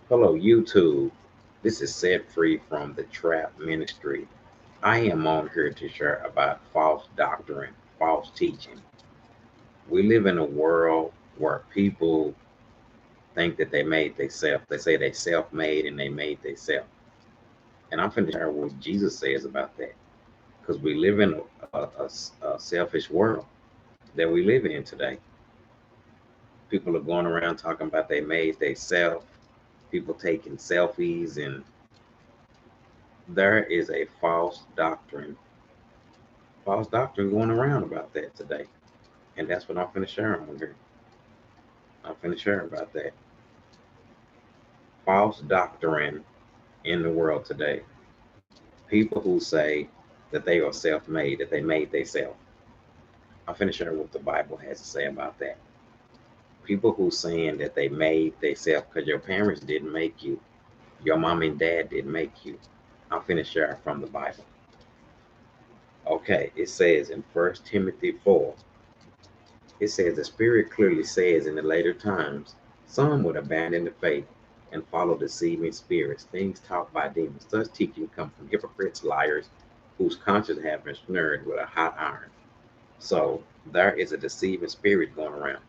Hello, YouTube. This is Set Free from the Trap Ministry. I am on here to share about false doctrine, false teaching. We live in a world where people think that they made themselves. They say they self-made and they made themselves. And I'm finna share what Jesus says about that. Because we live in a selfish world that we live in today. People are going around talking about they made themselves. People taking selfies, and there is a false doctrine going around about that today. And that's what I'm finna share on here. I'm finna share about that. False doctrine in the world today. People who say that they are self-made, that they made themselves. I'm finna share what the Bible has to say about that. People who saying that they made themselves because your parents didn't make you. Your mom and dad didn't make you. I'm finna share from the Bible. Okay, it says in 1 Timothy 4, it says the Spirit clearly says in the later times, some would abandon the faith and follow deceiving spirits, things taught by demons. Such teaching come from hypocrites, liars, whose conscience have been snared with a hot iron. So there is a deceiving spirit going around.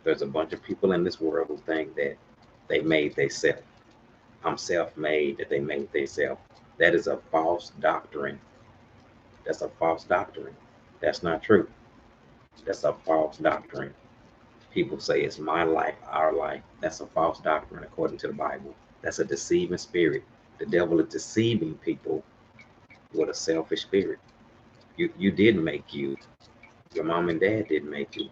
There's a bunch of people in this world who think that they made themselves. I'm self-made, that they made themselves. That is a false doctrine. That's a false doctrine. That's not true. That's a false doctrine. People say it's my life, our life. That's a false doctrine according to the Bible. That's a deceiving spirit. The devil is deceiving people with a selfish spirit. You didn't make you. Your mom and dad didn't make you.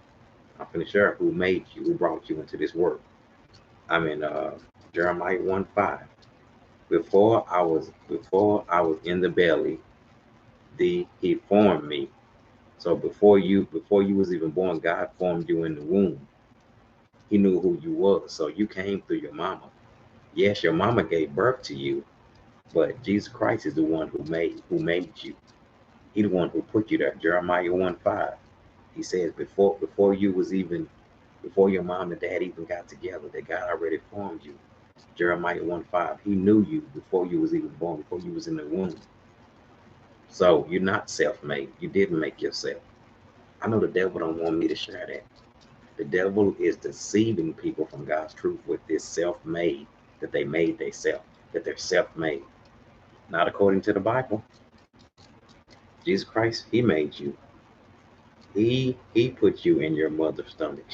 I'm finna share who made you, who brought you into this world. I'm in Jeremiah 1:5. Before I was in the belly, he formed me. So before you was even born, God formed you in the womb. He knew who you was. So you came through your mama. Yes, your mama gave birth to you, but Jesus Christ is the one who made you. He the one who put you there. Jeremiah 1:5. He says before your mom and dad even got together, that God already formed you. Jeremiah 1:5. He knew you before you was even born, before you was in the womb. So you're not self-made. You didn't make yourself. I know the devil don't want me to share that. The devil is deceiving people from God's truth with this self-made, that they made themselves, that they're self-made. Not according to the Bible. Jesus Christ, he made you. He put you in your mother's stomach.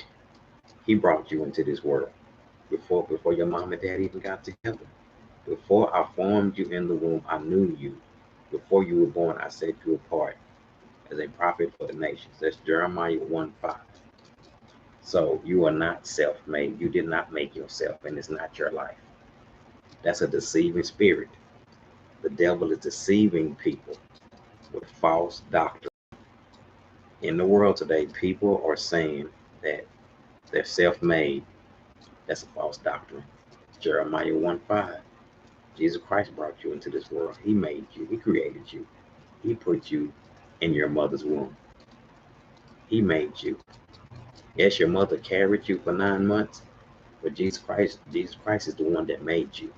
He brought you into this world before your mom and dad even got together. Before I formed you in the womb, I knew you. Before you were born, I set you apart as a prophet for the nations. That's Jeremiah 1:5. So you are not self-made. You did not make yourself, and it's not your life. That's a deceiving spirit. The devil is deceiving people with false doctrine. In the world today, people are saying that they're self-made. That's a false doctrine. Jeremiah 1:5. Jesus Christ brought you into this world. He made you. He created you. He put you in your mother's womb. He made you. Yes, your mother carried you for 9 months, but Jesus Christ is the one that made you.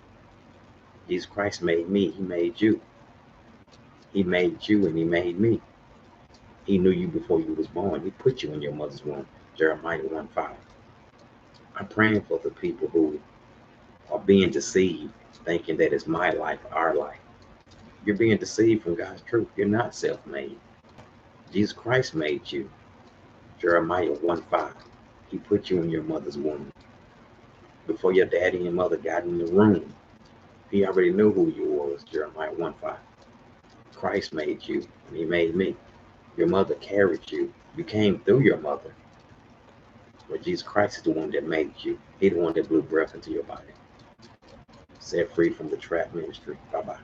Jesus Christ made me. He made you. He made you and he made me. He knew you before you was born. He put you in your mother's womb. Jeremiah 1:5. I'm praying for the people who are being deceived, thinking that it's my life, our life. You're being deceived from God's truth. You're not self-made. Jesus Christ made you. Jeremiah 1:5. He put you in your mother's womb. Before your daddy and mother got in the room, he already knew who you was. Jeremiah 1:5. Christ made you, and he made me. Your mother carried you. You came through your mother. But Jesus Christ is the one that made you. He the one that blew breath into your body. Set free from the trap ministry. Bye-bye.